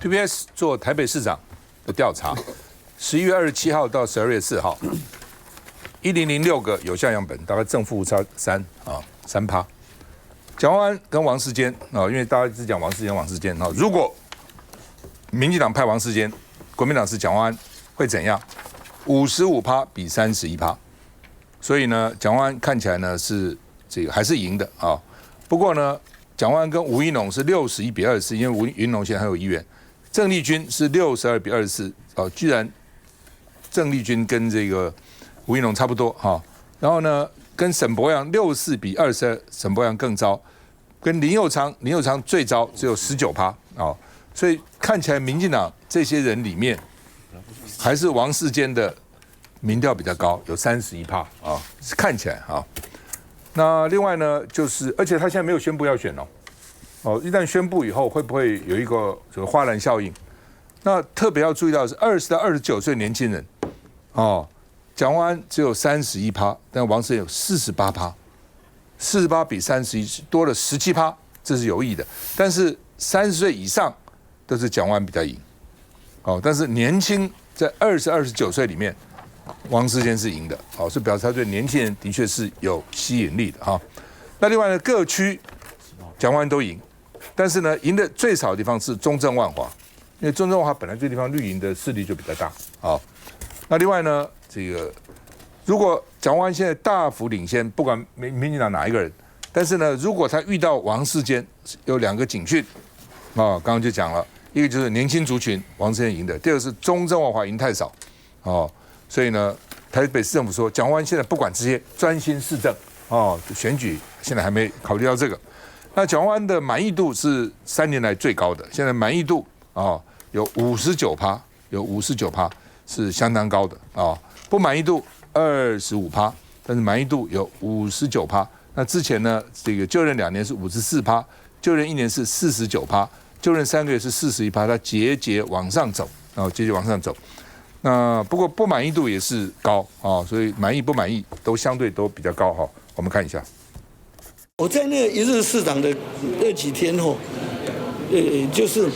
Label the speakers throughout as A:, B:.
A: PPS 做台北市长的调查，11月27号到12月4号，1006个有效样本，大概正负差3%。蒋万安跟王世坚因为大家一直讲王世坚如果民进党派王世坚，国民党是蒋万安，会怎样？55%比31%，所以呢，蒋万安看起来呢是这个还是赢的啊。不过呢，蒋万安跟吴怡农是61比24，因为吴怡农现在还有议员。郑丽君是62比24，居然郑丽君跟这个吴怡农差不多哈。然后呢，跟沈伯洋64比22，沈伯洋更糟。跟林右昌最糟，只有19%所以看起来民进党这些人里面，还是王世坚的民调比较高，有31%看起来那另外呢，就是而且他现在没有宣布要选一旦宣布以后，会不会有一个这个花篮效应？那特别要注意到的是20到29岁年轻人蒋万安只有31%，但王世坚有48%，48比31多了17%，这是有意的。但是30岁以上都是蒋万安比较赢，但是年轻在20、29岁里面，王世坚是赢的，所以表示他对年轻人的确是有吸引力的那另外呢，各区蒋万安都赢。但是呢，赢的最少的地方是中正万华，因为中正万华本来这个地方绿营的势力就比较大那另外呢，这个如果蒋万安现在大幅领先，不管民进党哪一个人，但是呢，如果他遇到王世坚，有2个警讯刚刚就讲了，一个就是年轻族群王世坚赢的，第二个是中正万华赢太少所以呢，台北市政府说蒋万安现在不管这些，专心市政选举现在还没考虑到这个。那蒋万安的满意度是3年来最高的，现在满意度有59%，是相当高的不满意度25%，但是满意度有59%。那之前呢，这个就任2年是54%，就任1年是49%，就任3个月是41%，它节节往上走那不过不满意度也是高所以满意不满意都相对都比较高我们看一下。
B: 我在那一日市长的那几天就是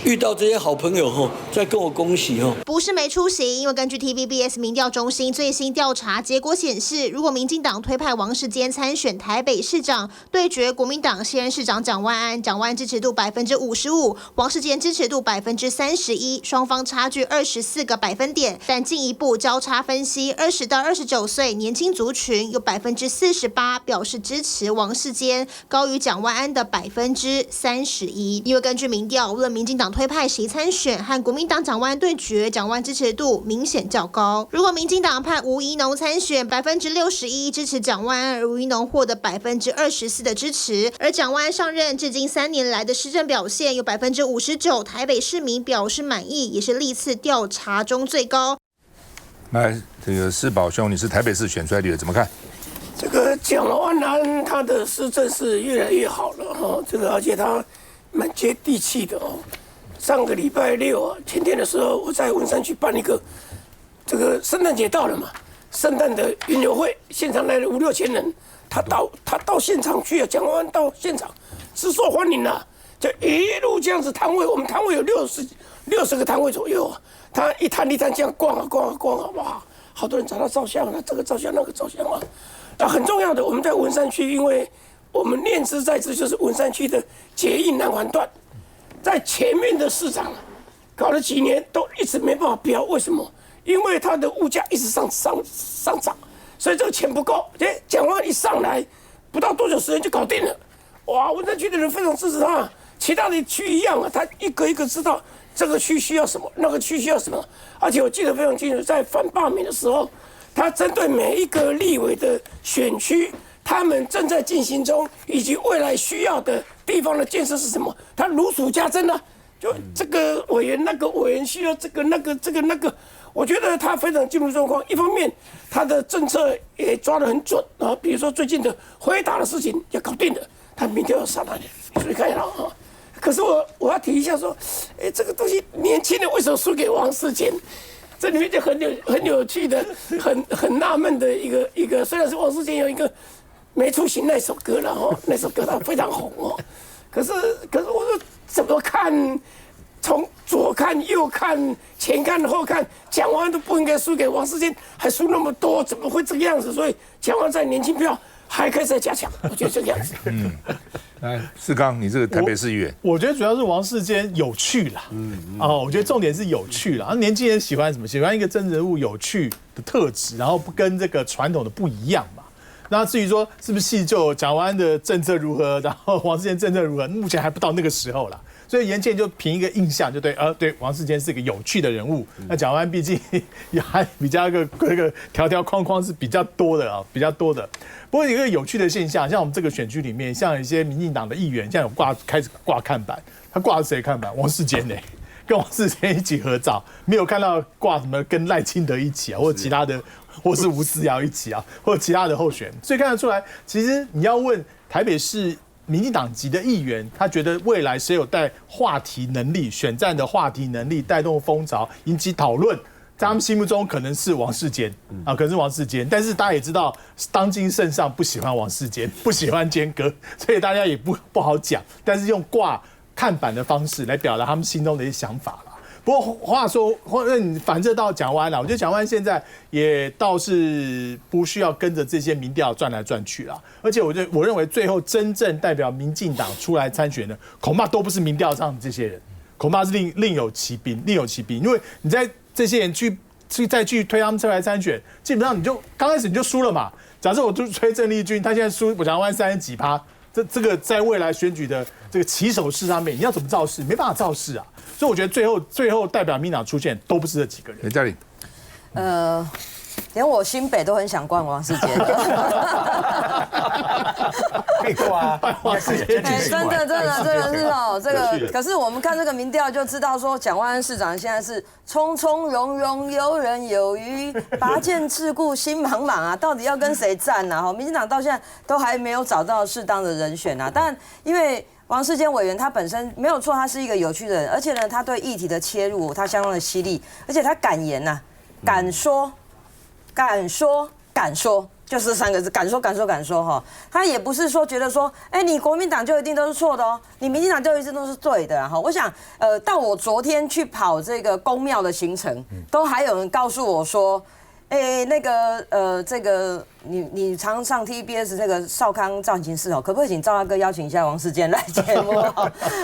B: 遇到这些好朋友在跟我恭喜
C: 不是没出席，因为根据 TVBS 民调中心最新调查结果显示，如果民进党推派王世坚参选台北市长，对决国民党现任市长蒋万安，蒋万安支持度55%，王世坚支持度31%，双方差距24个百分点。但进一步交叉分析，20到29岁年轻族群有48%表示支持王世坚，高于蒋万安的31%。因为根据民调，无论民进党推派谁参选，和国民党蒋万安对决，蒋万安支持度明显较高。如果民进党派吴怡农参选，61%支持蒋万安，而吴怡农获得24%的支持。而蒋万安上任至今3年来的施政表现，有59%台北市民表示满意，也是历次调查中最高。
A: 来，这个施宝兄，你是台北市选出来的，怎么看？
D: 这个蒋万安他的施政是越来越好了而且他蛮接地气的上个礼拜6前天的时候，我在文山区办一个这个圣诞节到了嘛，圣诞的云游会，现场来了5、6千人，他到现场去蒋万安到现场是受欢迎的，就一路这样子摊位，我们摊位有60个摊位左右他一摊这样逛哇，好多人找他照相这个照相那个照相很重要的，我们在文山区，因为我们念之在之，就是文山区的捷运南环段。在前面的市长搞了几年都一直没办法标，为什么？因为它的物价一直上涨，所以这个钱不够。蒋万安一上来，不到多久时间就搞定了。哇，文山区的人非常支持他，其他的区一样他一个一个知道这个区需要什么，那个区需要什么。而且我记得非常清楚，在反罢免的时候，他针对每一个立委的选区，他们正在进行中，以及未来需要的地方的建设是什么，他如数家珍就这个委员那个委员需要这个那个，我觉得他非常进入状况。一方面，他的政策也抓得很准比如说最近的回答的事情也搞定了，他明天要上来的，所以看到可是我要提一下说，这个东西年轻人为什么输给王世坚？这里面就很有趣的、很纳闷的一个，虽然是王世坚有一个没出息那首歌了那首歌它非常红可是我说怎么看？从左看右看前看后看，蒋万安都不应该输给王世坚，还输那么多，怎么会这个样子？所以蒋万安在年轻票还可以再加强，我觉得这个样子。
A: 来，世刚，你这个台北市议员，
E: 我觉得主要是王世坚有趣啦。我觉得重点是有趣啦。年轻人喜欢什么？喜欢一个真人物有趣的特质，然后不跟这个传统的不一样嘛。那至于说是不是细究蒋万安的政策如何，然后王世坚政策如何，目前还不到那个时候啦。所以年轻人就凭一个印象就对，对，王世坚是个有趣的人物。那蒋万安毕竟也还比较这个条条框框是比较多的啊，比较多的。不过有一个有趣的现象，像我们这个选区里面，像一些民进党的议员，现在有开始挂看板，他挂的谁看板？王世坚呢？跟王世坚一起合照，没有看到挂什么跟赖清德一起啊，或者其他的，或是吴思瑶一起啊，或者其他的候选人。所以看得出来，其实你要问台北市民进党籍的议员，他觉得未来谁有带话题能力、选战的话题能力、带动风潮、引起讨论，在他们心目中可能是王世坚啊，可能是王世坚。但是大家也知道，当今圣上不喜欢王世坚，不喜欢坚哥，所以大家也不好讲。但是用挂看板的方式来表达他们心中的一些想法啦。不过话说，反正到蒋万安了，我觉得蒋万安现在也倒是不需要跟着这些民调转来转去啦。而且我认为最后真正代表民进党出来参选的，恐怕都不是民调上的这些人，恐怕是另有其兵，另有其兵。因为你在这些人再去推他们出来参选，基本上你就刚开始你就输了嘛。假设我就推郑丽君，他现在输蒋万安30几%，这个在未来选举的这个起手式上面，你要怎么造势？没办法造势啊。所以我觉得最后代表民进党出现都不是这几个人。
A: 刘嘉玲，
F: 连我新北都很想灌王世坚。
G: 可以过啊，
F: 真的是哦，这个可是我们看这个民调就知道说，蒋万安市长现在是从从容容、游刃有余、拔剑自顾、心茫茫啊，到底要跟谁战啊？民进党到现在都还没有找到适当的人选啊。但因为王世坚委员他本身没有错，他是一个有趣的人，而且呢，他对议题的切入他相当的犀利，而且他敢言呐，敢说，就是3个字，敢说哈。他也不是说觉得说，你国民党就一定都是错的哦，你民进党就一定都是对的哈。我想，到我昨天去跑这个宫庙的行程，都还有人告诉我说，这个你常上 TBS 这个少康造型室哦，可不可以请赵大哥邀请一下王世坚来节目？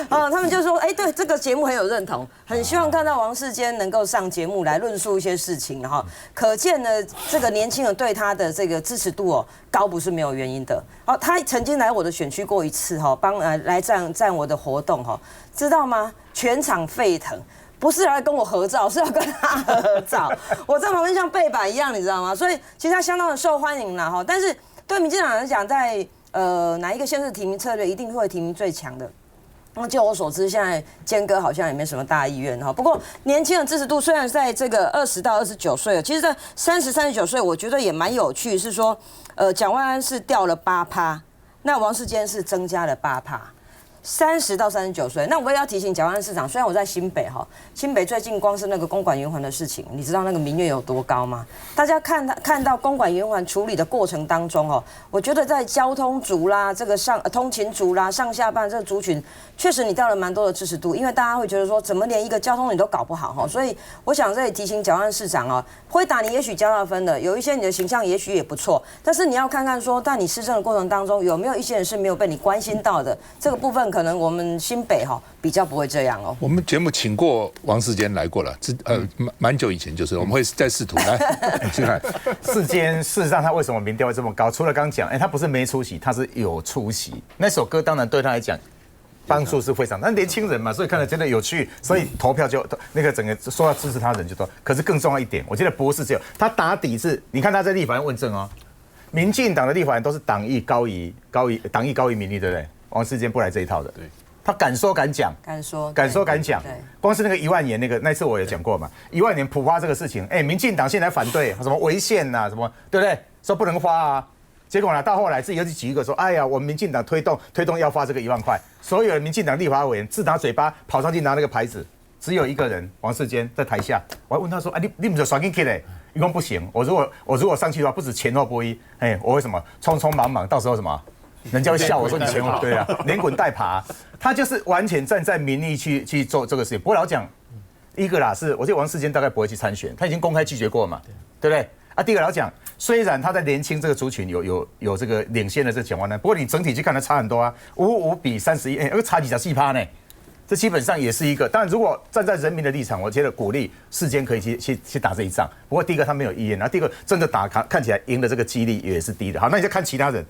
F: 他们就说，对这个节目很有认同，很希望看到王世坚能够上节目来论述一些事情哈。可见呢，这个年轻人对他的这个支持度哦高不是没有原因的。他曾经来我的选区过一次哈，来站我的活动哈，知道吗？全场沸腾。不是来跟我合照，是要跟他合照。我在旁边像背板一样，你知道吗？所以其实他相当的受欢迎啦哈。但是对民进党来讲，在哪一个县市提名策略一定会提名最强的。那就我所知，现在坚哥好像也没什么大意愿哈。不过年轻的支持度虽然在这个20到29岁，其实在30、39岁，我觉得也蛮有趣，是说蒋万安是掉了8%，那王世坚是增加了8%。30到39岁，那我也要提醒蒋万安市长，虽然我在新北哈，新北最近光是那个公馆圆环的事情，你知道那个民怨有多高吗？大家看到公馆圆环处理的过程当中哦，我觉得在交通族啦，这个通勤族啦，上下班这个族群，确实你掉了蛮多的支持度，因为大家会觉得说，怎么连一个交通你都搞不好哈？所以我想这里提醒蒋万安市长哦，辉达你也许加到分的，有一些你的形象也许也不错，但是你要看看说，在你施政的过程当中，有没有一些人是没有被你关心到的，这个部分。可能我们新北比较不会这样哦。
A: 我们节目请过王世坚来过了，蛮久以前就是，我们会再试图来去看
G: 世坚。事实上，他为什么民调会这么高？除了刚讲，他不是没出息，他是有出息。那首歌当然对他来讲帮助是非常，但年轻人嘛，所以看了真的有趣，所以投票就那个整个说要支持他的人就多。可是更重要一点，我觉得不是只有他打底是，你看他在立法院问政哦，民进党的立法院都是党意高于民意，对不对？王世坚不来这一套的，对，他敢说敢讲，敢说敢讲。光是那个1万年那次我也讲过嘛，1万年普发这个事情，民进党现在反对什么违宪呐，什么对不对？说不能发啊，结果呢到后来自己又去举一个说，哎呀，我们民进党推动要发这个1万块，所有的民进党立法委员自打嘴巴跑上去拿那个牌子，只有一个人王世坚在台下，我还问他说，你不是刷进去嘞？一共不行，我如果上去的话，不止前后不一，我会什么匆匆忙忙，到时候什么？人家会笑我说你前后对啊，连滚带爬，他就是完全站在民意去做这个事情。不过老讲一个啦，是我觉得王世坚大概不会去参选，他已经公开拒绝过嘛，对不对？啊，第二个老讲，虽然他在年轻这个族群有这个领先的这个蒋万安，不过你整体去看，他差很多啊，55比31，差24%呢。这基本上也是一个，当然如果站在人民的立场，我觉得鼓励世坚可以去打这一仗。不过第一个他没有意愿，然后第二个真的打看起来赢的这个几率也是低的。好，那你再看其他人，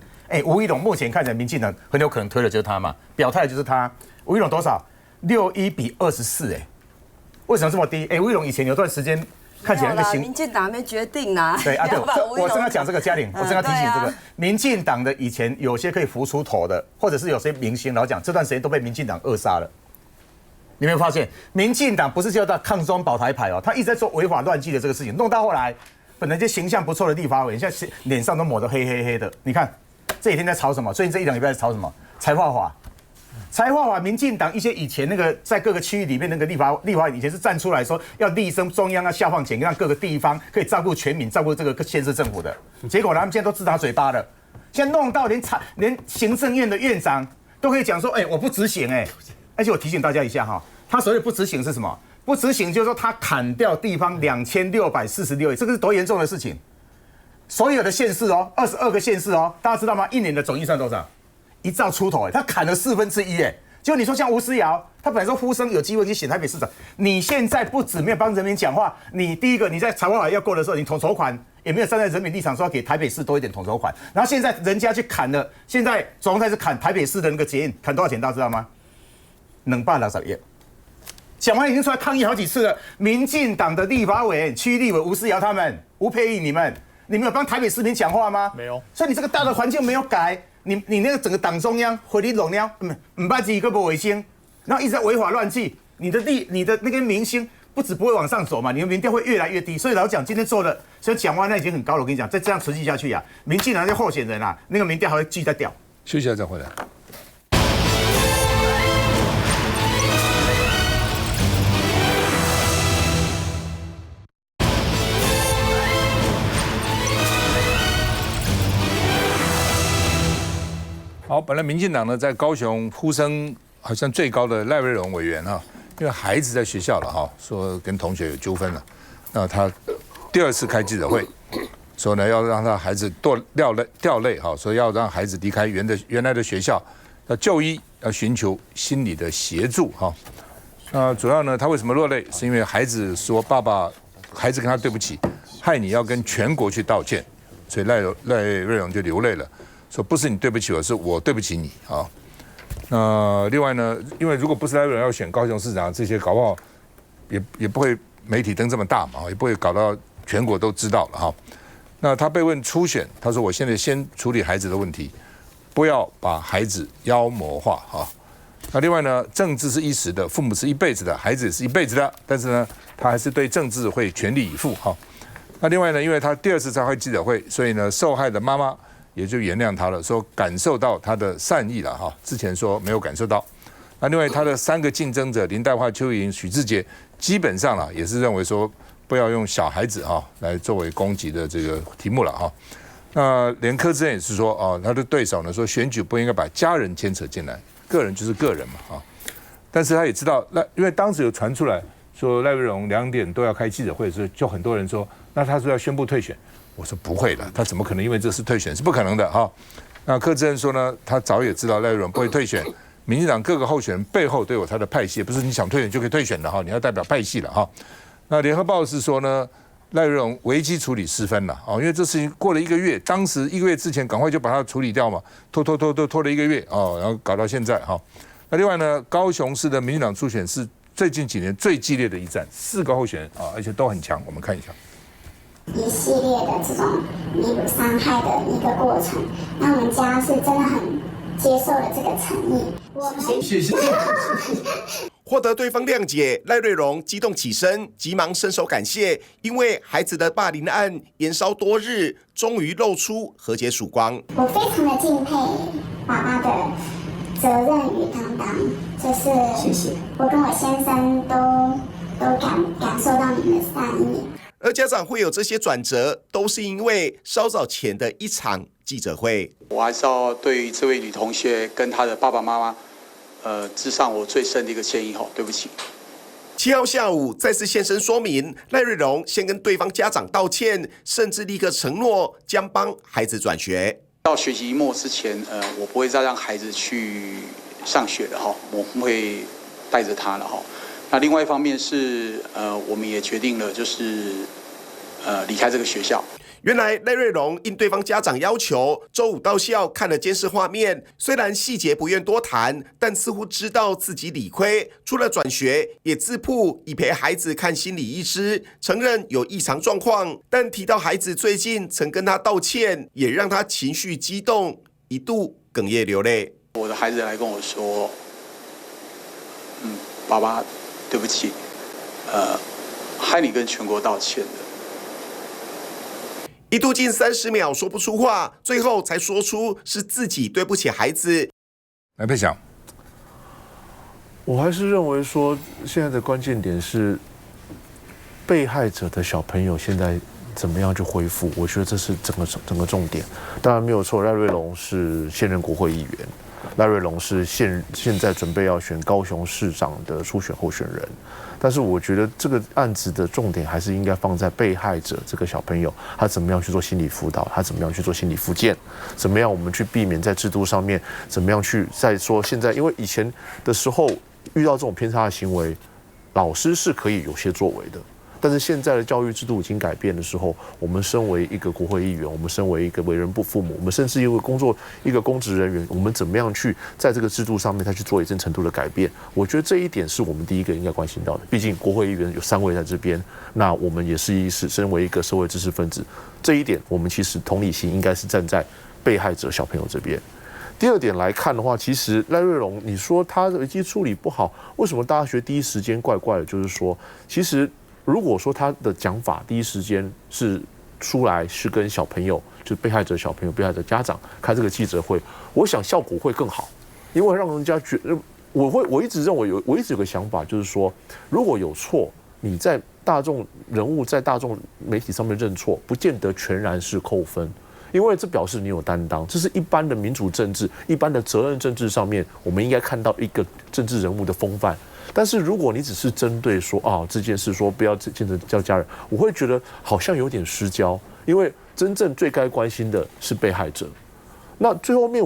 G: 吴怡农目前看起来民进党很有可能推的就是他嘛，表态就是他。吴怡农多少？61比24，为什么这么低？吴怡农以前有段时间看起来那个
F: 民进党还没决定啦。
G: 对啊，对，我正要讲这个嘉玲，我正要提醒这个民进党的以前有些可以浮出头的，或者是有些明星，老讲这段时间都被民进党扼杀了。你没有发现，民进党不是叫他抗中保台牌哦，他一直在做违法乱纪的这个事情，弄到后来，本来就形象不错的立法委员，现在脸上都抹得黑黑黑的。你看这几天在吵什么？最近这1-2礼拜在吵什么？财划法。财划法，民进党一些以前那个在各个区域里面那个立法以前是站出来说要力争中央要下放钱，让各个地方可以照顾全民，照顾这个县市政府的。结果他们现在都自打嘴巴了，现在弄到连行政院的院长都可以讲说，我不执行而且我提醒大家一下哈，他所谓不执行是什么？不执行就是说他砍掉地方2646亿，这个是多严重的事情。所有的县市22个县市大家知道吗？一年的总预算多少？1兆出头他砍了1/4就你说像吴思瑶，他本来说呼声有机会去选台北市长，你现在不止没有帮人民讲话，你第一个你在财划法要过的时候，你统筹款也没有站在人民立场说要给台北市多一点统筹款，然后现在人家去砍了，现在总统开始砍台北市的那个捷运，砍多少钱大家知道吗？260亿。蒋万安已经出来抗议好几次了，民进党的立法委员、区立委吴思瑶他们、吴佩益你们有帮台北市民讲话吗？
E: 没有。
G: 所以你这个大的环境没有改，你那个整个党中央回力拢了，唔把自己个不卫生，然后一直在违法乱纪，你的那个明星不止不会往上走嘛，你的民调会越来越低。所以老蒋今天做的，所以蒋万安已经很高了。我跟你讲，再这样持续下去呀，民进党那些候选人啊，那个民调还会继续在掉。
A: 休息一下再回来。好，本来民进党呢在高雄呼声好像最高的赖瑞荣委员因为孩子在学校了说跟同学有纠纷了，那他第2次开记者会，说呢要让他孩子掉泪说要让孩子离开原来的学校，要就医，要寻求心理的协助那主要呢他为什么落泪？是因为孩子说孩子跟他对不起，害你要跟全国去道歉，所以赖瑞荣就流泪了。说不是你对不起我，是我对不起你那另外呢，因为如果不是赖瑞荣要选高雄市长，这些搞不好也不会媒体登这么大嘛，也不会搞到全国都知道了那他被问初选，他说我现在先处理孩子的问题，不要把孩子妖魔化那另外呢，政治是一时的，父母是一辈子的，孩子也是一辈子的，但是呢，他还是对政治会全力以赴那另外呢，因为他第2次召开记者会，所以呢，受害的妈妈也就原谅他了，说感受到他的善意了之前说没有感受到。那另外他的3个竞争者林岱樺、邱意莹、许智杰，基本上也是认为说不要用小孩子来作为攻击的这个题目了那连柯志恩也是说他的对手呢说选举不应该把家人牵扯进来，个人就是个人嘛但是他也知道因为当时有传出来说赖瑞荣2点都要开记者会的时候，就很多人说那他说要宣布退选。我说不会的，他怎么可能因为这次退选？是不可能的那柯志恩说呢，他早也知道赖瑞荣不会退选，民进党各个候选人背后都有他的派系，不是你想退选就可以退选的你要代表派系了那联合报是说呢，赖瑞荣危机处理失分了因为这事情过了1个月，当时1个月之前赶快就把它处理掉嘛，拖了1个月然后搞到现在那另外呢，高雄市的民进党初选是最近几年最激烈的一战，4个候选人而且都很强，我们看一下。
H: 一系列的这种弥补伤害的一个过程，那我们家是真的很接受了这个诚意。我们谢谢。
I: 获得对方谅解，赖瑞荣激动起身，急忙伸手感谢，因为孩子的霸凌案延烧多日，终于露出和解曙光。
H: 我非常的敬佩爸爸的责任与担当，就是谢谢我跟我先生都感受到你们的善意。
I: 而家长会有这些转折，都是因为稍早前的一场记者会。
J: 我还是要对于这位女同学跟她的爸爸妈妈，致上我最深的一个歉意吼，对不起。
I: 7号下午再次现身说明，赖瑞荣先跟对方家长道歉，甚至立刻承诺将帮孩子转学。
J: 到学期末之前，我不会再让孩子去上学了哈，我会带着他了哈。那另外一方面是，我们也决定了，就是离开这个学校。
I: 原来赖瑞荣应对方家长要求，周五到校看了监视画面，虽然细节不愿多谈，但似乎知道自己理亏，除了转学，也自曝已陪孩子看心理医师，承认有异常状况，但提到孩子最近曾跟他道歉，也让他情绪激动，一度哽咽流泪。
J: 我的孩子来跟我说，爸爸，对不起，害你跟全国道歉的。
I: 一度近30秒说不出话，最后才说出是自己对不起孩子。
A: 来佩翔，
K: 我还是认为说，现在的关键点是被害者的小朋友现在怎么样去恢复，我觉得这是整个重点。当然没有错，赖瑞隆是现任国会议员，赖瑞隆是现在准备要选高雄市长的初选候选人。但是我觉得这个案子的重点还是应该放在被害者这个小朋友，他怎么样去做心理辅导，他怎么样去做心理复健，怎么样我们去避免在制度上面，怎么样去再说现在，因为以前的时候遇到这种偏差的行为，老师是可以有些作为的。但是现在的教育制度已经改变的时候，我们身为一个国会议员，我们身为一个为人父母，我们甚至因为一个公职人员，我们怎么样去在这个制度上面再去做一定程度的改变？我觉得这一点是我们第一个应该关心到的。毕竟国会议员有3位在这边，那我们也是身为一个社会知识分子，这一点我们其实同理心应该是站在被害者小朋友这边。第二点来看的话，其实赖瑞隆，你说他的危机处理不好，为什么大家觉得第一时间怪怪的？就是说，其实如果说他的讲法第一时间是出来是跟小朋友，就是被害者小朋友、被害者家长开这个记者会，我想效果会更好，因为让人家觉得，我一直认为我一直有个想法，就是说，如果有错，你在大众人物在大众媒体上面认错，不见得全然是扣分。因为这表示你有担当，这是一般的民主政治、一般的责任政治上面，我们应该看到一个政治人物的风范。但是如果你只是针对说这件事说不要见着叫家人，我会觉得好像有点失焦，因为真正最该关心的是被害者。那最后面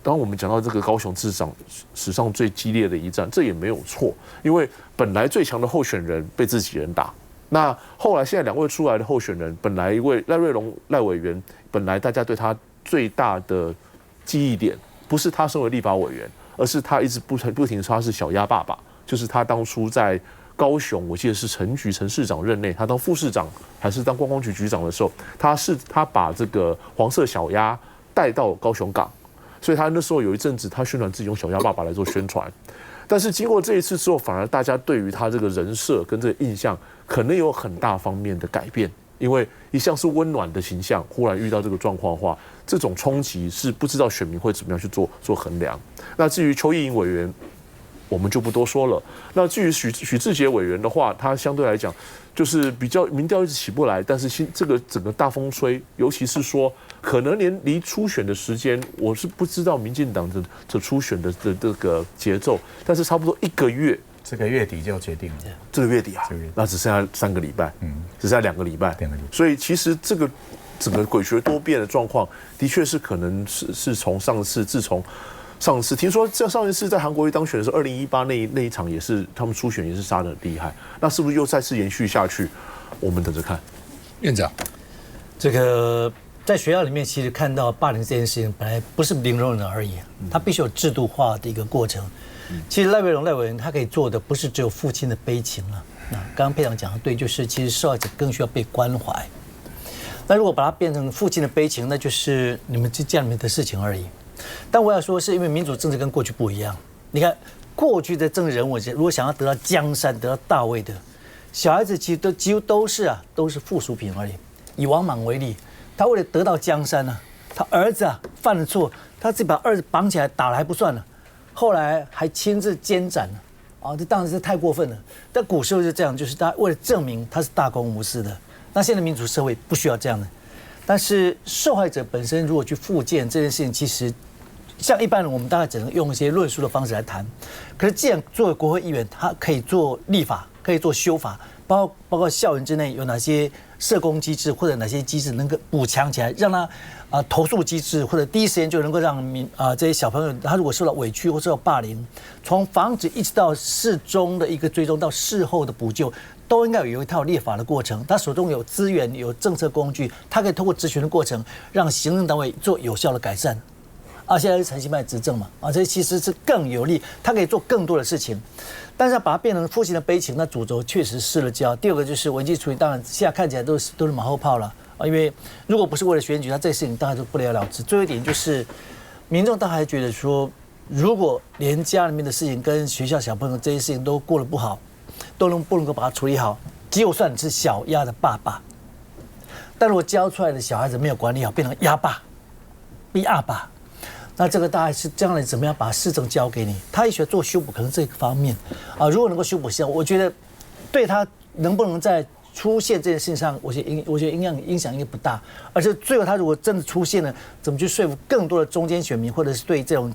K: 当我们讲到这个高雄市长史上最激烈的一战，这也没有错，因为本来最强的候选人被自己人打。那后来现在2位出来的候选人，本来一位赖瑞隆赖委员，本来大家对他最大的记忆点，不是他身为立法委员，而是他一直不停说他是小鸭爸爸，就是他当初在高雄，我记得是陈市长任内，他当副市长还是当观光局局长的时候，他把这个黄色小鸭带到高雄港，所以他那时候有一阵子他宣传自己用小鸭爸爸来做宣传。但是经过这一次之后，反而大家对于他这个人设跟这个印象可能有很大方面的改变，因为一向是温暖的形象，忽然遇到这个状况的话，这种冲击是不知道选民会怎么样去做衡量。那至于邱意莹委员，我们就不多说了。那至于许智杰委员的话，他相对来讲就是比较民调一直起不来，但是这个整个大风吹，尤其是说可能连离初选的时间，我是不知道民进党的初选的这个节奏，但是差不多1个月，
G: 这个月底就要决定了。
K: 这个月底啊，那只剩下3个礼拜，只剩下2个礼拜，所以其实这个整个诡谲多变的状况，的确是可能是从自从上次听说上一次在韩国瑜当选的时候，2018那一场也是他们初选也是杀得很厉害，那是不是又再次延续下去？我们等着看。
A: 院长，
L: 这个在学校里面其实看到霸凌这件事情本来不是零容忍而已，它必须有制度化的一个过程。其实赖瑞隆赖委员他可以做的不是只有父亲的悲情了，那刚刚佩长讲的对，就是其实受害者更需要被关怀。那如果把它变成父亲的悲情，那就是你们家里面的事情而已。但我要说，是因为民主政治跟过去不一样。你看，过去的政治人物如果想要得到江山、得到大位的小孩子，其实几乎都是附属品而已。以王莽为例，他为了得到江山呢，他儿子犯了错，他自己把儿子绑起来打了还不算了，后来还亲自监斩了，这当然是太过分了。但古时候是这样，就是他为了证明他是大公无私的。那现在民主社会不需要这样的。但是受害者本身如果去复健这件事情，其实像一般人，我们大概只能用一些论述的方式来谈。可是既然作为国会议员，他可以做立法，可以做修法，包括校园之内有哪些社工机制或者哪些机制能够补强起来，让他投诉机制或者第一时间就能够让这些小朋友，他如果受到委屈或受到霸凌，从防止一直到事中的一个追踪到事后的补救，都应该有一套立法的过程。他手中有资源、有政策工具，他可以通过质询的过程，让行政单位做有效的改善。现在是陈其迈执政嘛，这其实是更有利，他可以做更多的事情。但是要把它变成父亲的悲情，那主轴确实失了焦。第二个就是危机处理，当然现在看起来都是马后炮了因为如果不是为了选举，那这个事情当然就不了了之。最后一点就是，民众当然还觉得说，如果连家里面的事情跟学校小朋友这些事情都过得不好，不能够把它处理好，就算你是小鸭的爸爸，但如果教出来的小孩子没有管理好，变成鸭爸、逼阿爸。那这个大概是将来怎么样把市政交给你？他也许做修补，可能这个方面如果能够修补我觉得对他能不能在出现这件事情上，我觉得影响应该不大。而且最后他如果真的出现了，怎么去说服更多的中间选民，或者是对这种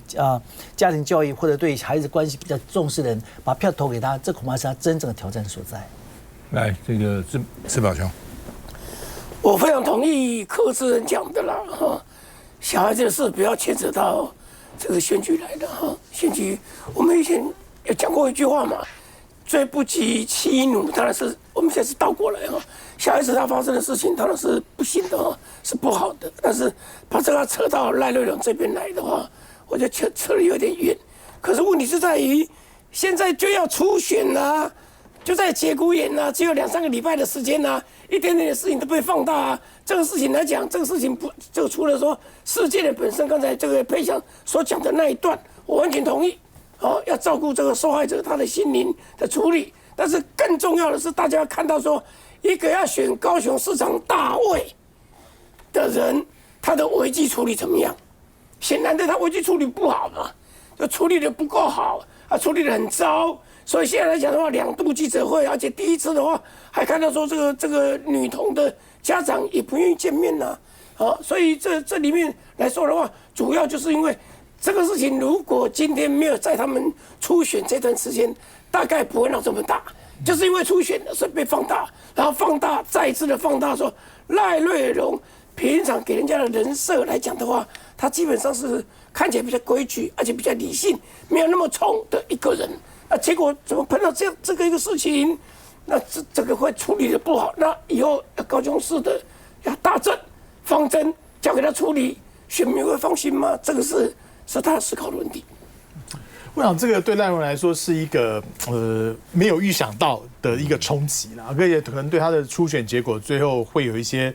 L: 家庭教育或者对孩子关系比较重视的人，把票投给他，这恐怕是他真正的挑战所在。
A: 来，这个志宝兄，
D: 我非常同意柯志恩讲的啦小孩子的事不要牵扯到这个选举来的选举我们以前也讲过一句话嘛，最不及妻奴，当然是我们现在是倒过来小孩子他发生的事情当然是不幸的是不好的，但是把这个扯到赖瑞隆这边来的话，我觉得扯得有点远。可是问题是在于，现在就要初选啦，就在节骨眼啦，只有2-3个礼拜的时间啦，一点点的事情都被放大这个事情来讲，这个事情不，这个除了说事件的本身，刚才这个佩祥所讲的那一段，我完全同意。要照顾这个受害者他的心灵的处理，但是更重要的是，大家要看到说，一个要选高雄市长大位的人，他的危机处理怎么样？显然的，他危机处理不好嘛，就处理的不够好，处理的很糟。所以现在来讲的话，2度记者会，而且第一次的话，还看到说这个女童的家长也不愿意见面呐，所以这里面来说的话，主要就是因为这个事情，如果今天没有在他们初选这段时间，大概不会闹这么大，就是因为初选的所以被放大，然后放大，再一次的放大说赖瑞隆平常给人家的人设来讲的话，他基本上是看起来比较规矩，而且比较理性，没有那么冲的一个人。结果怎么碰到这个一个事情，那这个会处理的不好，那以后高雄市的要大政方针交给他处理，选民会放心吗？这个是他思考的问题。
E: 我想这个对赖文来说是一个没有预想到的一个冲击啦，而且可能对他的初选结果最后会有一些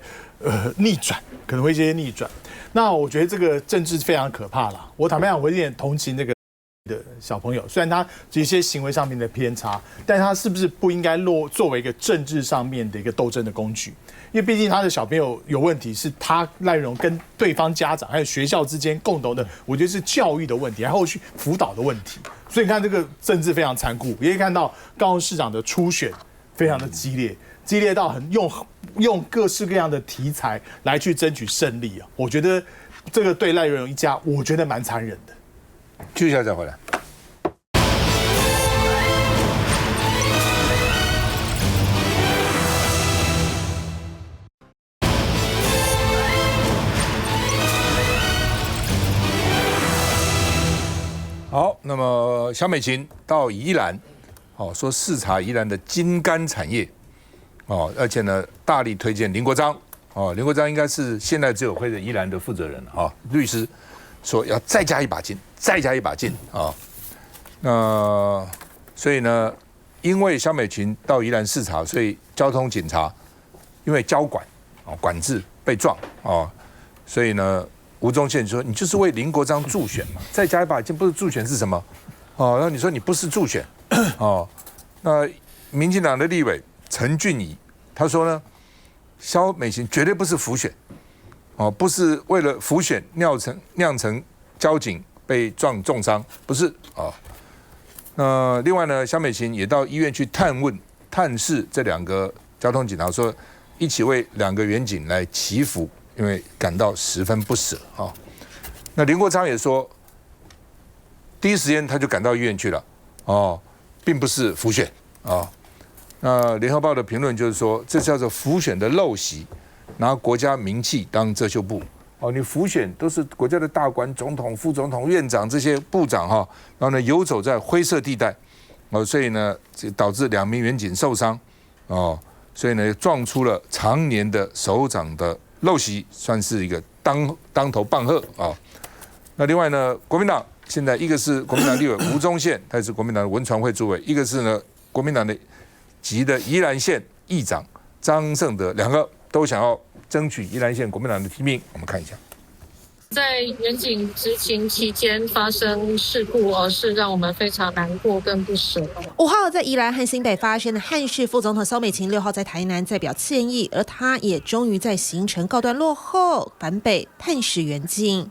E: 逆转，可能会一些逆转。那我觉得这个政治非常可怕啦。我坦白讲，我有点同情那个的小朋友，虽然他有一些行为上面的偏差，但他是不是不应该作为一个政治上面的一个斗争的工具？因为毕竟他的小朋友有问题，是他赖瑞隆跟对方家长还有学校之间共同的，我觉得是教育的问题，还有后续辅导的问题。所以你看这个政治非常残酷，也可以看到高雄市长的初选非常的激烈到用各式各样的题材来去争取胜利啊！我觉得这个对赖瑞隆一家，我觉得蛮残忍的。
A: 继续再回来。好，那么萧美琴到宜兰，说视察宜兰的金柑产业，而且呢大力推荐林国璋，林国璋应该是现在自由会的宜兰的负责人律师说要再加一把劲，那所以呢，因为萧美琴到宜兰视察，所以交通警察因为交管管制被撞所以呢。吴宗宪说：“你就是为林国璋助选嘛，再加一把劲，不是助选是什么？那你说你不是助选那民进党的立委陈俊仪他说呢，萧美琴绝对不是辅选不是为了辅选酿成交警被撞重伤，不是那另外呢，萧美琴也到医院去探视这2个交通警察，说一起为2个员警来祈福。”因为感到十分不舍啊。那林国昌也说，第一时间他就赶到医院去了哦，并不是浮选啊。那联合报的评论就是说，这叫做浮选的陋习，拿国家名气当遮羞布。哦，你浮选都是国家的大官，总统、副总统、院长这些部长哈，然后呢游走在灰色地带，哦，所以呢导致2名员警受伤，哦，所以呢撞出了常年的首长的陋习，算是一个当头棒喝啊。那另外呢，国民党现在一个是国民党立委吴宗宪，他也是国民党的文传会主委，一个是呢国民党的籍的宜兰县议长张胜德，两个都想要争取宜兰县国民党的提名。我们看一下，
M: 在远景执勤期间发生事故，是让我们非常难过跟不舍。
C: 5号在宜兰和新北发生的汉市副总统萧美琴，6号在台南代表歉意，而他也终于在行程告段落后返北探视远景。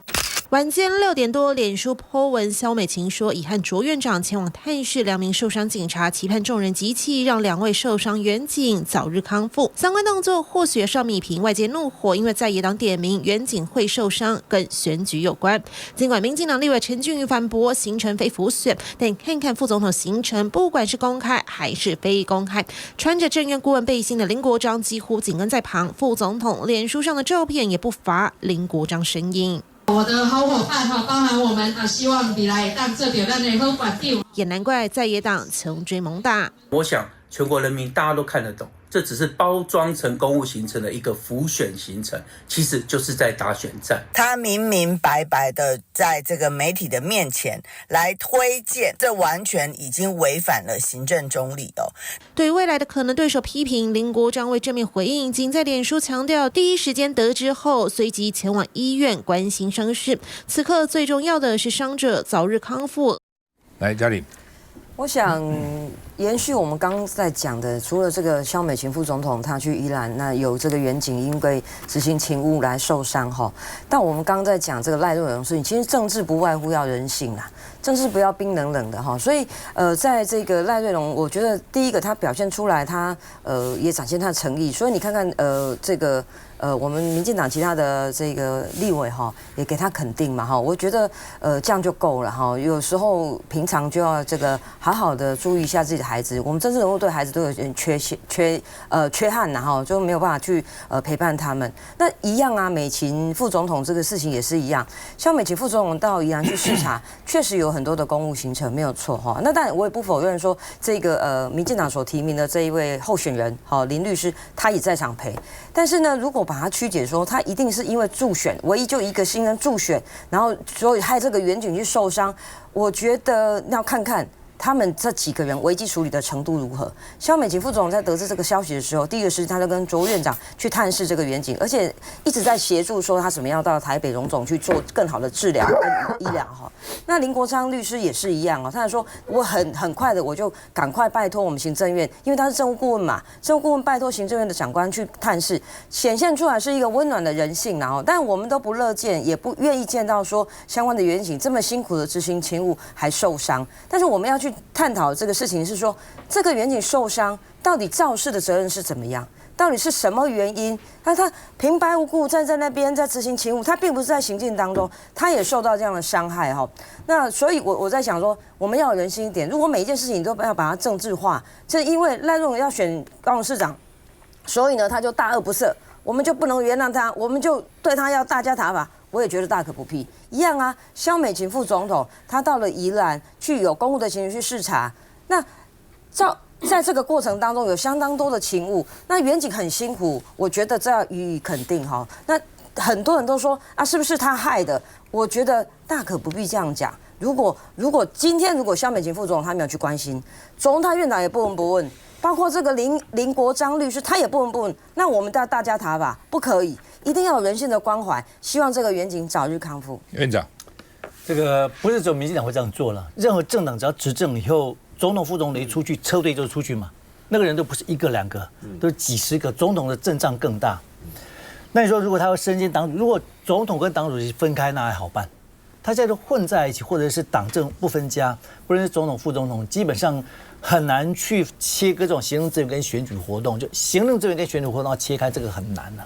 C: 晚间6点多，脸书 po 文，萧美琴说已和卓院长前往探视2名受伤警察，期盼众人集气，让2位受伤远警早日康复。相关动作或许也是要弭平外界怒火，因为在野党点名远警会受伤跟选举有关。尽管民进党立委陈俊宇反驳行程非浮选，但看看副总统行程，不管是公开还是非公开，穿着政院顾问背心的林国彰几乎紧跟在旁，副总统脸书上的照片也不乏林国彰身影。
M: 我的好伙伴包含我们希望未来当这条咱的好管长，
C: 也难怪在野党穷追猛打。
N: 我想全国人民大家都看得懂，这只是包装成公务行程的一个浮选行程，其实就是在打选战。
O: 他明明白白的在这个媒体的面前来推荐，这完全已经违反了行政中立哦。
C: 对未来的可能对手批评，林国彰为正面回应，仅在脸书强调，第一时间得知后，随即前往医院关心伤势。此刻最重要的是伤者早日康复。
A: 来，嘉玲。
F: 我想延续我们刚刚在讲的，除了这个萧美琴副总统他去宜兰，那有这个远景因为执行勤务来受伤哈。但我们刚刚在讲这个赖若龙事情，其实政治不外乎要人性啦，政治不要冰冷冷的哈。所以在这个赖瑞龙，我觉得第一个他表现出来，他也展现他的诚意。所以你看看这个。我们民进党其他的这个立委哈，也给他肯定嘛哈，我觉得这样就够了哈。有时候平常就要这个好好的注意一下自己的孩子，我们政治人物对孩子都有点缺憾呐哈，就没有办法去陪伴他们。那一样啊，美琴副总统这个事情也是一样，像美琴副总统到宜兰去视察，确实有很多的公务行程没有错哈。那当然我也不否认说这个民进党所提名的这一位候选人哈林律师，他也在场陪，但是呢，如果把它曲解说他一定是因为助选，唯一就一个新人助选，然后所以害这个远景去受伤，我觉得要看看他们这几个人危机处理的程度如何？萧美琴副总在得知这个消息的时候，第一个是他就跟卓院长去探视这个远景，而且一直在协助说他怎么样到台北荣总去做更好的治疗跟医疗哈。那林国昌律师也是一样哦，他说我很快的我就赶快拜托我们行政院，因为他是政务顾问嘛，政务顾问拜托行政院的长官去探视，显现出来是一个温暖的人性然后，但我们都不乐见，也不愿意见到说相关的远景这么辛苦的执行勤务还受伤，但是我们要去探讨这个事情是说，这个远景受伤到底肇事的责任是怎么样？到底是什么原因？他平白无故站在那边在执行勤务，他并不是在行进当中，他也受到这样的伤害哈。那所以我在想说，我们要有人性一点，如果每一件事情都要把它政治化，这因为赖若龙要选高雄市长，所以呢他就大恶不赦，我们就不能原谅他，我们就对他要大加挞伐。我也觉得大可不必，一样啊。萧美琴副总统他到了宜兰去有公务的情形去视察，那在这个过程当中有相当多的勤务，那远景很辛苦，我觉得这要予以肯定哈。那很多人都说啊，是不是他害的？我觉得大可不必这样讲。如果今天萧美琴副总统他没有去关心，总统他院长也不闻不问。包括这个林国彰律师，他也不闻不问。那我们大家谈吧，不可以，一定要有人性的关怀。希望这个远景早日康复。
A: 院长，
L: 这个不是只有民进党会这样做了，任何政党只要执政以后，总统、副总统一出去，车队就出去嘛。那个人都不是一个两个，都是几十个。总统的阵仗更大。那你说，如果他要身兼党主，如果总统跟党主席分开，那还好办。他现在都混在一起，或者是党政不分家，不论是总统、副总统，基本上很难去切割这种行政资源跟选举活动。就行政资源跟选举活动要切开，这个很难啊。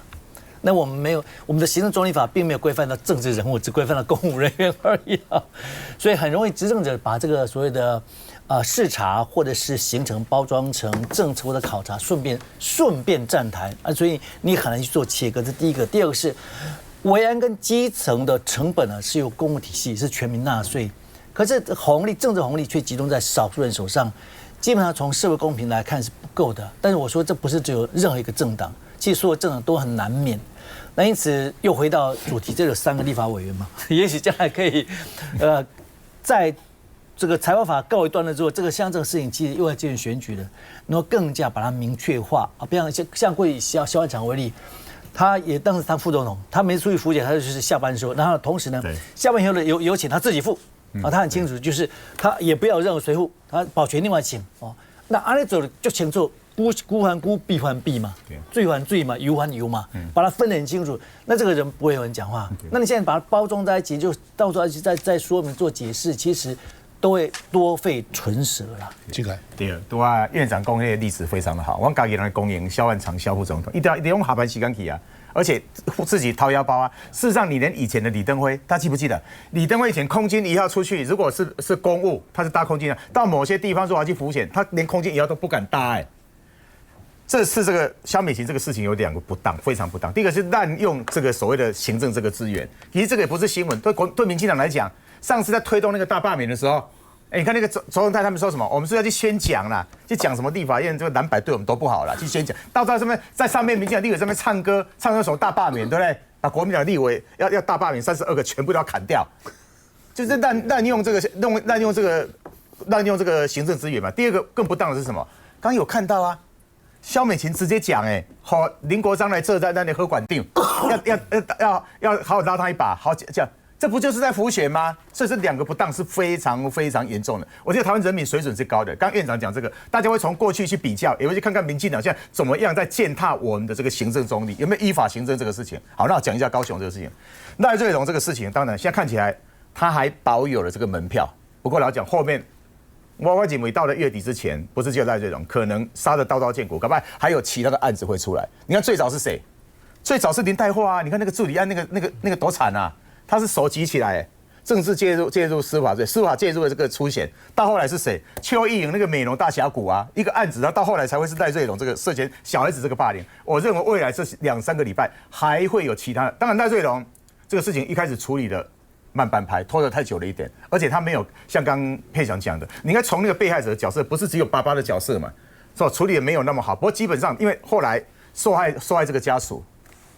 L: 那我们没有，我们的行政中立法并没有规范到政治人物，只规范了公务人员而已啊，所以很容易执政者把这个所谓的视察或者是行程包装成政策或者考察，顺便站台啊，所以你很难去做切割，这第一个。第二个是维安跟基层的成本呢是由公务体系是全民纳税，可是政治红利却集中在少数人手上，基本上从社会公平来看是不够的。但是我说这不是只有任何一个政党，其实所有政党都很难免。那因此又回到主题，这有3个立法委员嘛，也许将来可以，在这个财阀法告一段落之后，这个像这个事情其实又要进入选举了，然后更加把它明确化啊，不像过去萧万长为例，他也当时当副总统，他没出去福建，他就是下班的时候，然后同时呢，下班以后的油钱他自己付啊，他很清楚，就是他也不要任何随扈，他保全另外请哦，那安利走就清楚。孤还孤，弊还弊嘛，罪还罪嘛，油还油嘛，把它分得很清楚。那这个人不会有人讲话。那你现在把它包装在一起，就到时候再说明做解释，其实都会多费唇舌啦。
A: 这个
G: 对，院长讲那个例子非常的好。我家己人公营萧万长萧副总统，一定用下班时间去啊，而且自己掏腰包啊。事实上，你连以前的李登辉，大家记不记得？李登辉以前空军1号出去，如果是公务，他是搭空军的，到某些地方说要去浮潜，他连空军1号都不敢搭这次这个萧美琴这个事情有2个不当，非常不当。第一个是滥用这个所谓的行政这个资源，其实这个也不是新闻，对民进党来讲，上次在推动那个大罢免的时候，你看那个周永泰他们说什么？我们是要去宣讲啦，去讲什么立法院这个蓝白对我们都不好啦，去宣讲。到上面在上面民进党立委上面唱歌，唱那首大罢免，对不对？把国民党立委要大罢免32个全部都要砍掉，就是滥用这个行政资源嘛。第二个更不当的是什么？刚有看到啊。萧美琴直接讲，好林国璋来这在那里喝管定，要好好拉他一把，好这样，这不就是在浮选吗？所以这2个不当是非常非常严重的。我觉得台湾人民水准是高的。刚院长讲这个，大家会从过去去比较，也会去看看民进党现在怎么样在践踏我们的这个行政中立，有没有依法行政这个事情。好，那我讲一下高雄这个事情，赖瑞隆这个事情，当然现在看起来他还保有了这个门票，不过老讲后面。我认为到了月底之前，不是只有赖瑞隆，可能杀得刀刀见骨，搞不好还有其他的案子会出来。你看最早是谁？最早是林泰化啊！你看那个助理案，那个多惨啊！他是手举起来，政治介入司法罪，司法介入的这个出现。到后来是谁？邱意莹那个美容大峡谷啊，一个案子，然后到后来才会是赖瑞隆这个涉嫌小孩子这个霸凌。我认为未来这2-3个礼拜还会有其他的。当然赖瑞隆这个事情一开始处理的。慢半拍，拖得太久了一点，而且他没有像刚佩祥讲的，你应该从那个被害者的角色，不是只有爸爸的角色嘛，是吧？处理也没有那么好。不过基本上，因为后来受害这个家属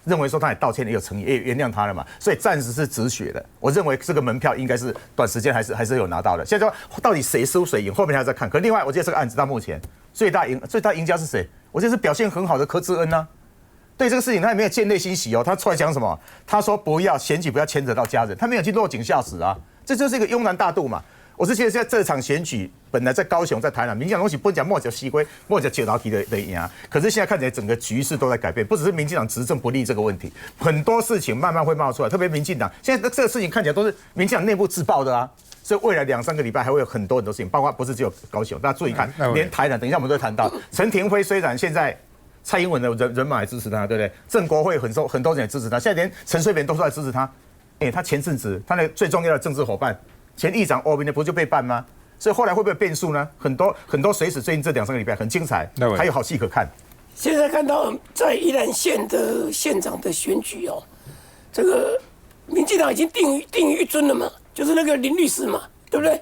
G: 认为说他也道歉，也有诚意，也原谅他了嘛，所以暂时是止血的。我认为这个门票应该是短时间还是有拿到的。现在说到底谁输谁赢，后面还要再看。可另外，我觉得这个案子到目前最大赢家是谁？我觉得是表现很好的柯志恩啊。对这个事情他也没有见内欣喜哦，他出来讲什么？他说选举不要牵扯到家人，他没有去落井下石啊，这就是一个庸然大度嘛。我是觉得现在这场选举本来在高雄在台南，民进党东西不讲莫讲西归，莫讲九道题的赢，可是现在看起来整个局势都在改变，不只是民进党执政不利这个问题，很多事情慢慢会冒出来，特别民进党现在这个事情看起来都是民进党内部自爆的啊。所以未来2-3个礼拜还会有很多事情，包括不是只有高雄，大家注意看，连台南，等一下我们都会谈到陈亭妃，虽然现在。蔡英文的人马也支持他，对不对？郑国会很多人也支持他，现在连陈水扁都出来支持他。他前阵子他那最重要的政治伙伴前议长欧宾的不就被办吗？所以后来会不会变数呢？很多随时最近这2-3个礼拜很精彩，还有好戏可看。
D: 现在看到在宜兰县的县长的选举哦，这个民进党已经定于一尊了嘛，就是那个林律师嘛，对不对？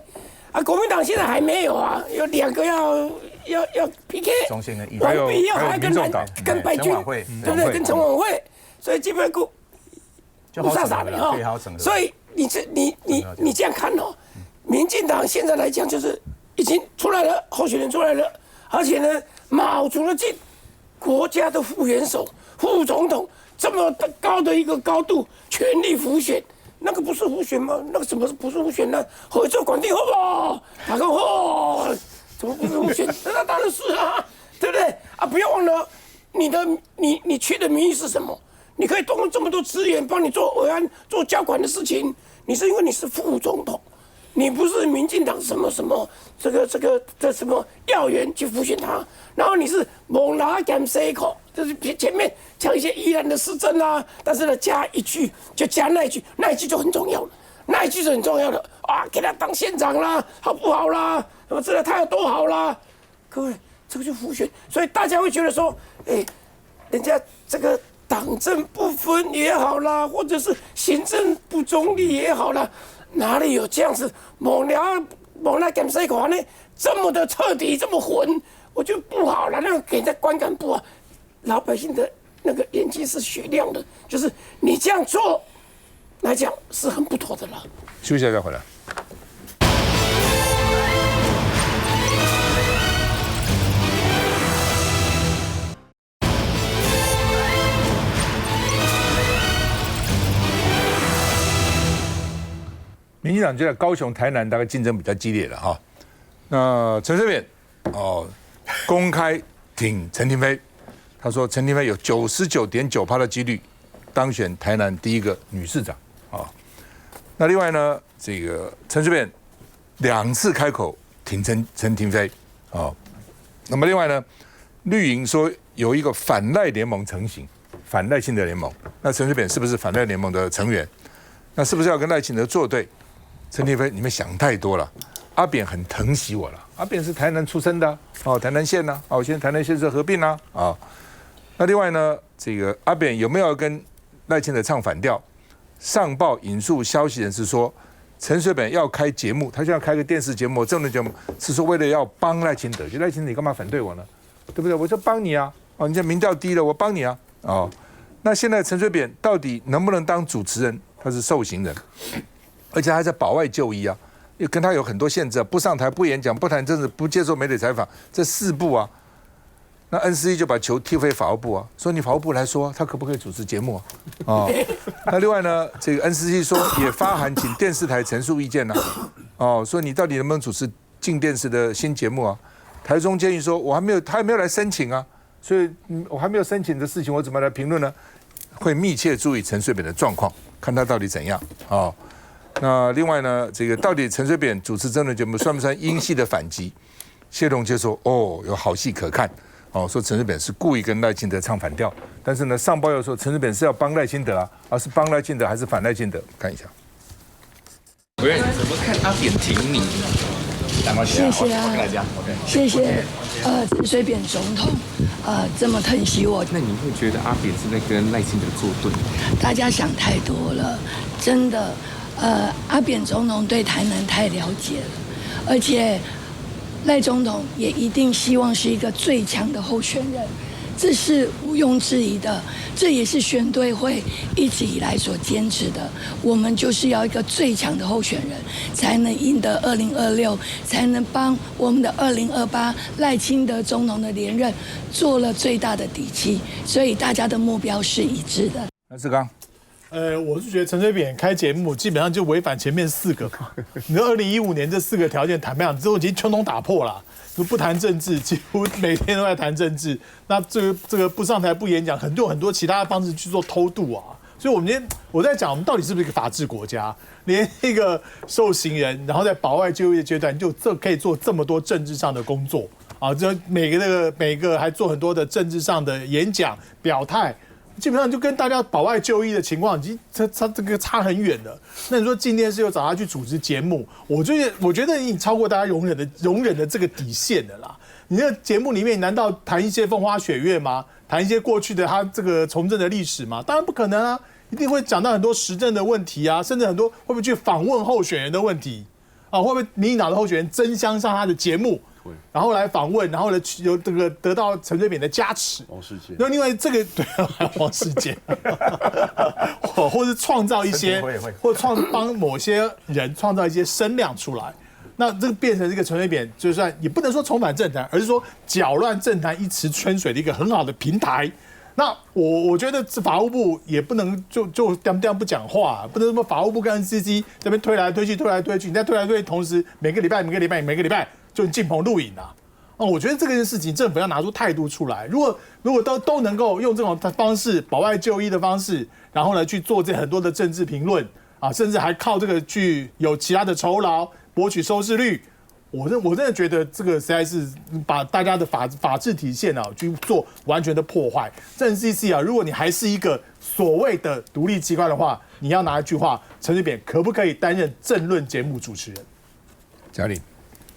D: 啊，国民党现在还没有啊，有2个要 PK， 王必要还跟白军，对不对？跟陈婉慧，所以基本上就傻傻的哈。所以你这样看哦，民进党现在来讲就是已经出来了，候选人出来了，而且呢卯足了劲，国家的副元首、副总统这么高的一个高度，全力辅选。那个不是胡选吗？那个怎么不是胡选呢？合作管定好不好？打个吼，怎么不是胡选？那当然是啊，对不对？啊，不要忘了，你去的名义是什么？你可以动用这么多资源帮你做维安、做交管的事情，你是因为你是副总统，你不是民进党什么这什么要员去辅选他，然后你是猛拉减 C 口，就是前面讲一些宜兰的市政啊，但是呢加一句就加那一句，那一句就很重要了，那一句是很重要的啊，给他当县长啦，好不好啦？什么知道他有多好啦？各位，这个就浮选，所以大家会觉得说，人家这个党政不分也好啦，或者是行政不中立也好啦，哪里有这样子猛来检视款呢？这么的彻底，这么混，我觉得不好了，那个给人家观感不好，老百姓的那个眼睛是雪亮的，就是你这样做来讲是很不妥的了。
A: 休息一下再回来。民进党就在高雄、台南，大概竞争比较激烈了哈。那陈水扁公开挺陈亭妃，他说陈亭妃有99.9%的几率当选台南第一个女市长啊。那另外呢，这个陈水扁2次开口挺陈亭妃啊。那么另外呢，绿营说有一个反赖联盟成型，反赖清德联盟。那陈水扁是不是反赖联盟的成员？那是不是要跟赖清德作对？陈亭妃，你们想太多了。阿扁很疼惜我了，阿扁是台南出生的哦，台南县呢，哦，现在台南县是合并啦啊。那另外呢，这个阿扁有没有跟赖清德唱反调？上报引述消息人士说，陈水扁要开节目，他现在开个电视节目、政论节目，是说为了要帮赖清德。就赖清德，你干嘛反对我呢？对不对？我就帮你啊！哦，你这民调低了，我帮你啊！哦，那现在陈水扁到底能不能当主持人？他是受刑人。而且还在保外就医啊，跟他有很多限制，不上台、不演讲、不谈政治、不接受媒体采访，这4不啊。那恩斯一就把球踢回法务部啊，说你法务部来说，他可不可以主持节目啊？哦，那另外呢，这个恩斯一说也发函请电视台陈述意见呢、啊，哦，说你到底能不能主持进电视的新节目啊？台中监狱说他还没有来申请啊，所以我还没有申请的事情，我怎么来评论呢？会密切注意陈水扁的状况，看他到底怎样啊。哦，那另外呢，这个到底陈水扁主持政论节目算不算英系的反击？谢龙介说，哦，有好戏可看，哦，说陈水扁是故意跟赖清德唱反调，但是呢，上报又说陈水扁是要帮赖清德啊，而是帮赖清德还是反赖清德？看一下。
P: 委员怎么看阿扁挺你？
Q: 谢谢啊，谢谢陈水扁总统这么疼惜我。
P: 那你会觉得阿扁是在跟赖清德作对？
Q: 大家想太多了，真的。阿扁总统对台南太了解了，而且赖总统也一定希望是一个最强的候选人，这是毋庸置疑的，这也是选对会一直以来所坚持的。我们就是要一个最强的候选人，才能赢得2026，才能帮我们的2028赖清德总统的连任做了最大的底气，所以大家的目标是一致的。
A: 蓝志刚。
E: 我是觉得陈水扁开节目基本上就违反前面4个嘛。你说2015年这4个条件，坦白讲之后已经通通打破了，就不谈政治，几乎每天都在谈政治。那这个不上台不演讲，很多其他的方式去做偷渡啊。所以我们今天我在讲，我们到底是不是一个法治国家？连一个受刑人，然后在保外就医的阶段，就可以做这么多政治上的工作啊！这每个还做很多的政治上的演讲表态。基本上就跟大家保外就医的情况已经这个差很远了。那你说进电视又找他去主持节目，我觉得已经超过大家容忍的这个底线了啦。你那节目里面难道谈一些风花雪月吗？谈一些过去的他这个从政的历史吗？当然不可能啊，一定会讲到很多时政的问题啊，甚至很多会不会去访问候选人的问题啊？会不会民进党的候选人争相上他的节目？然后来访问，然后呢有这个得到陈水扁的加持，
K: 王世坚。
E: 那另外这个对王世坚，或是创造一些，或帮某些人创造一些声量出来，那这个变成这个陈水扁，就算也不能说重返政坛，而是说搅乱政坛一池春水的一个很好的平台。那我觉得法务部也不能就不讲话，不能什么法务部跟 NCC 这边推来推去，你在推来推去，同时每个礼拜就进棚录影啊！我觉得这件事情政府要拿出态度出来。如果都能够用这种方式，保外就医的方式，然后呢去做这很多的政治评论啊，甚至还靠这个去有其他的酬劳博取收视率，我真的觉得这个实在是把大家的法治体现啊去做完全的破坏。这 NCC 啊，如果你还是一个所谓的独立机关的话，你要拿一句话，陈水扁可不可以担任政论节目主持人？
A: 嘉玲。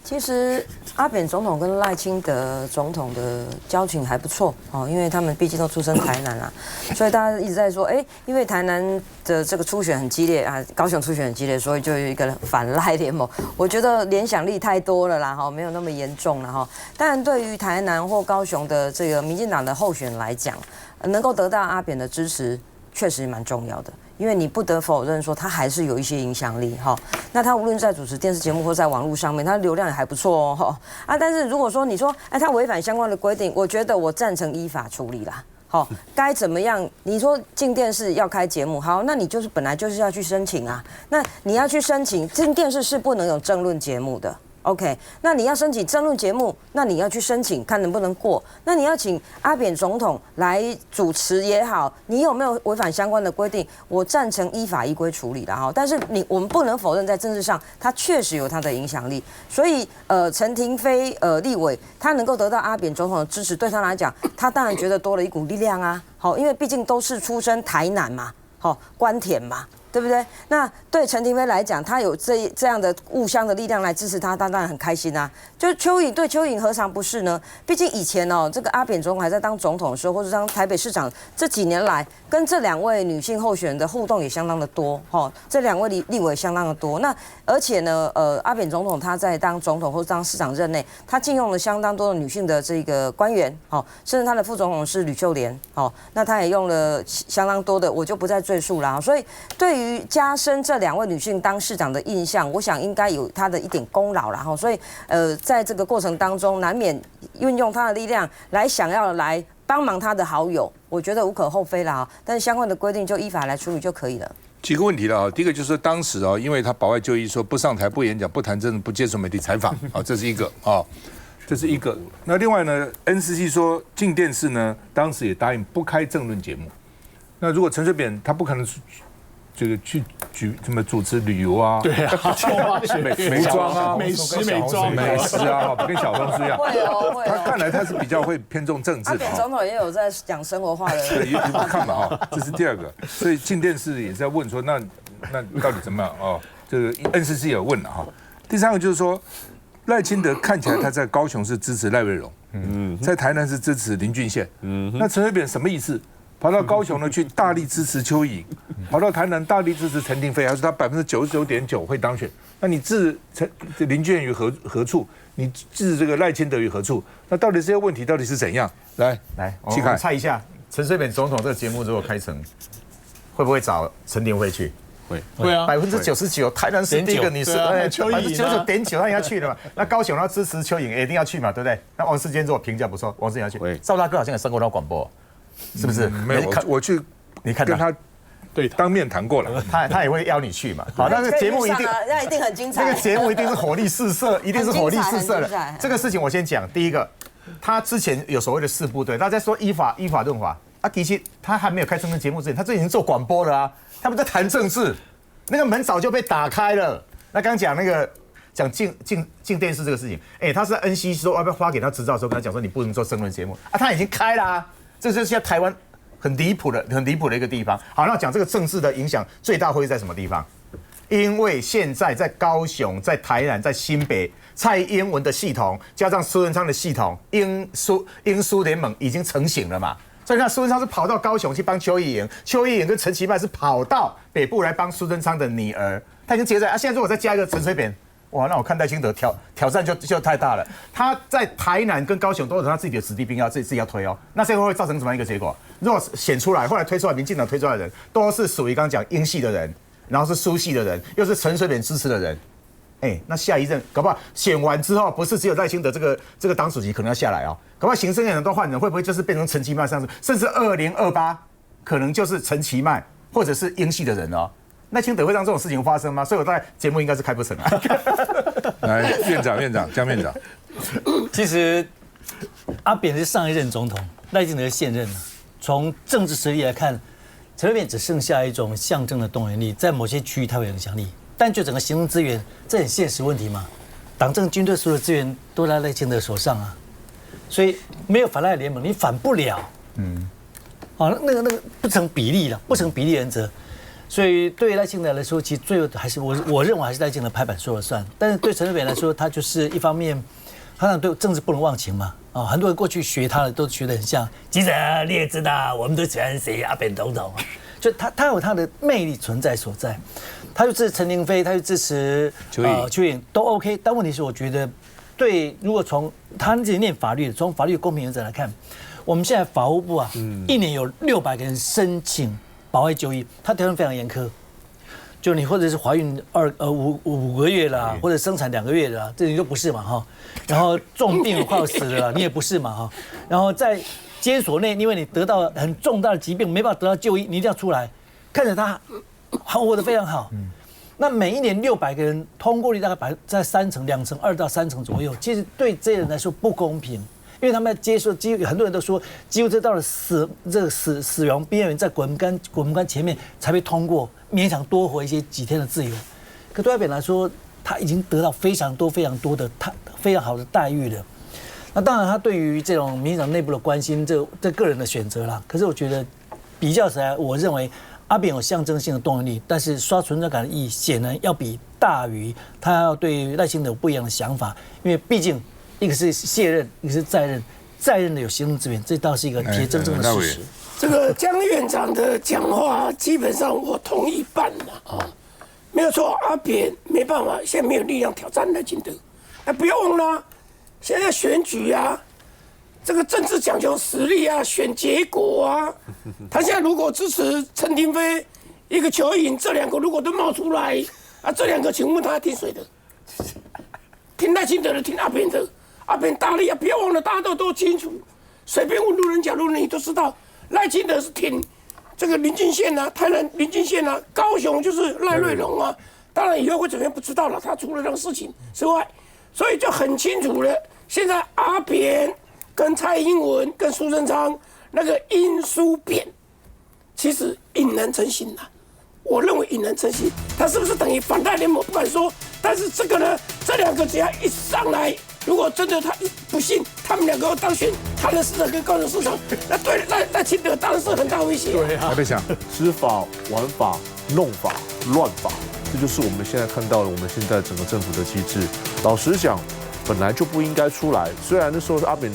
F: 其实阿扁总统跟赖清德总统的交情还不错哦，因为他们毕竟都出生台南啦，所以大家一直在说，因为台南的这个初选很激烈啊，高雄初选很激烈，所以就有一个反赖联盟。我觉得联想力太多了啦，哈，没有那么严重了哈。当然，对于台南或高雄的这个民进党的候选人来讲，能够得到阿扁的支持，确实蛮重要的。因为你不得否认说他还是有一些影响力哈，那他无论在主持电视节目或在网络上面，他流量也还不错哦哈啊。但是如果说你说他违反相关的规定，我觉得我赞成依法处理啦。好，该怎么样？你说进电视要开节目，好，那你就是本来就是要去申请啊。那你要去申请进电视是不能有政论节目的。OK， 那你要申请政论节目，那你要去申请看能不能过。那你要请阿扁总统来主持也好，你有没有违反相关的规定？我赞成依法依规处理啦哈。但是我们不能否认，在政治上他确实有他的影响力。所以陈亭妃立委他能够得到阿扁总统的支持，对他来讲，他当然觉得多了一股力量啊。好，因为毕竟都是出身台南嘛，好关田嘛。对不对？那对陈亭妃来讲，他有这样的故乡的力量来支持他，他当然很开心啊。就是蚯蚓对蚯蚓何尝不是呢？毕竟以前这个阿扁总统还在当总统的时候，或者当台北市长，这几年来跟这2位女性候选人的互动也相当的多哈。这2位立委相当的多。那而且呢，阿扁总统他在当总统或者当市长任内，他禁用了相当多的女性的这个官员，甚至他的副总统是吕秀莲，那他也用了相当多的，我就不再赘述了。所以对于加深这2位女性当市长的印象，我想应该有她的一点功劳啦哈。所以在这个过程当中，难免运用她的力量来想要来帮忙她的好友，我觉得无可厚非啦。但是相关的规定就依法来处理就可以了。
A: 几个问题了啊，第一个就是说当时因为他保外就医，说不上台、不演讲、不谈政治、不接受媒体采访啊，这是一个啊，这是一个。那另外呢 ，NCC 说进电视呢，当时也答应不开政论节目。那如果陈水扁他不可能这个去怎么主持旅游啊？
E: 对啊，
A: 美妆啊，
E: 美食
A: 啊，跟小公司一样。
F: 会哦。
A: 他看来他是比较会偏重政治。
F: 阿扁总统也有在讲生活化的。
A: 对，不看嘛哈，这是第2个。所以进电视也在问说，那到底怎么样哦？这个 NCC 有问了哈。第3个就是说，赖清德看起来他在高雄是支持赖瑞荣，在台南是支持林俊宪，那陈水扁什么意思？跑到高雄呢去大力支持邱莹，跑到台南大力支持陈亭妃，还是他99.9%会当选？那你置林俊宪于何处？你置这个赖清德于何处？那到底这些问题到底是怎样？来，
G: 我们猜一下，陈水扁总统这个节目如果开成，会不会找陈亭妃去？
E: 会啊
G: ，99%台南是第一个女士，99.9%他也要去的嘛。那高雄要支持邱莹，一定要去嘛，对不对？那王世坚如果评价不错，王世坚要去。赵大哥好像也上过他广播。是不是？
A: 没有，我去，
G: 你看
A: 跟他对当面谈过了，
G: 他也会邀你去嘛。好，那个节目一定，
F: 那一定很精彩。
G: 这个节目一定是火力四射，一定是火力四射的。这个事情我先讲，第一个，他之前有所谓的4部队，大家说依法论法啊，其实他还没有开政治节目之前，他这已经做广播了啊，他们在谈政治，那个门早就被打开了。那刚讲那个。讲进电视这个事情，他是 NCC 说要不要发给他执照的时候，跟他讲说你不能做政论节目啊，他已经开啦、啊，这就是现在台湾很离谱的一个地方。好，那讲这个政治的影响最大会在什么地方？因为现在在高雄、在台南、在新北，蔡英文的系统加上苏贞昌的系统，英苏联盟已经成型了嘛。所以看苏贞昌是跑到高雄去帮邱意莹，邱意莹跟陈其迈是跑到北部来帮苏贞昌的女儿，他已经结在啊。现在如果再加一个陈水扁。哇，那我看赖清德挑战就太大了。他在台南跟高雄都有他自己的子弟兵要自己要推哦，那这会造成什么样一个结果？如果选出来，后来推出来，民进党推出来的人都是属于刚刚讲英系的人，然后是苏系的人，又是陈水扁支持的人，那下一任搞不好选完之后，不是只有赖清德这个党主席可能要下来哦，搞不好行政院长都换人，会不会就是变成陈其迈上去，甚至2028可能就是陈其迈或者是英系的人哦？赖清德会让这种事情发生吗？所以我在节目应该是开不成啊。
A: 来，院长江院长，
L: 其实阿扁是上一任总统，赖清德现任。从政治实力来看，陈水扁只剩下一种象征的动员力，在某些区域他会有影响力，但就整个行政资源，这很现实问题嘛。党政军队所有资源都在赖清德手上啊，所以没有反赖联盟，你反不了。那个不成比例了，不成比例原则。所以对于赖清德来说，其实最后还是我认为还是赖清德拍板说了算。但是对陈水扁来说，他就是一方面，他对政治不能忘情嘛。很多人过去学他的都学得很像。记者你也知道，我们都喜欢谁阿扁总统啊。就他有他的魅力存在所在，他就支持陈亭妃，他就支持邱毅都 OK。但问题是，我觉得如果从他自己念法律，从法律公平原则来看，我们现在法务部啊，一年有600个人申请保外就医，他条件非常严苛，就你或者是怀孕5个月啦，或者生产2个月啦，这你都不是嘛哈。然后重病快要死了，你也不是嘛哈。然后在监所内，因为你得到很重大的疾病，没办法得到就医，你一定要出来，看着他活得非常好。那每一年600个人通过率大概在3成、2成、2到3成左右，其实对这些人来说不公平。因为他们要接受，几乎很多人都说，几乎这到了死亡边缘，在滚木杆前面才被通过，勉强多活几天的自由。可对阿扁来说，他已经得到非常多的非常好的待遇了。那当然，他对于这种民进党内部的关心，这个人的选择啦。可是我觉得比较起来，我认为阿扁有象征性的动员力，但是刷存在感的意义显然要比大于他要对赖清德有不一样的想法，因为毕竟。一个是卸任，一个是在任，在任的有行政资源，这倒是一个铁铮铮的事实。
D: 这个江院长的讲话，基本上我同意半了啊，没有错。阿扁没办法，现在没有力量挑战赖清德。不要忘了，现在选举啊，这个政治讲究实力啊，选结果啊。他现在如果支持陈亭妃、一个邱莹，这2个如果都冒出来啊，这2个请问他要听谁的？听赖清德的，听阿扁的。阿扁大力啊！不要忘了，大家都清楚，随便问路人甲、路人乙都知道，赖清德是挺这个林俊宪啊，台南林俊宪啊，高雄就是赖瑞隆啊。当然以后会怎么样不知道了，他除了这个事情之外，所以就很清楚了。现在阿扁跟蔡英文跟苏贞昌那个因苏扁，其实引人成心呐。我认为引人成心，他是不是等于反赖联盟不敢说，但是这个呢，这2个只要一上来。如果真的他不信，他们2个要当选台南市长跟高雄市长，那对赖清德当然是很大威胁。
K: 对啊，
A: 还想
K: 知法、玩法、弄法、乱法，这就是我们现在看到的我们现在整个政府的机制。老实讲，本来就不应该出来。虽然那时候是阿扁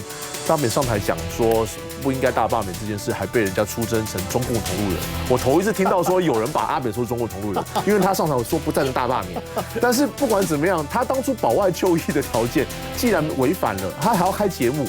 K: 上台讲说不应该大罢免这件事，还被人家出征成中共同路人。我头一次听到说有人把阿扁说中共同路人，因为他上台说不赞成大罢免。但是不管怎么样，他当初保外就医的条件既然违反了，他还要开节目。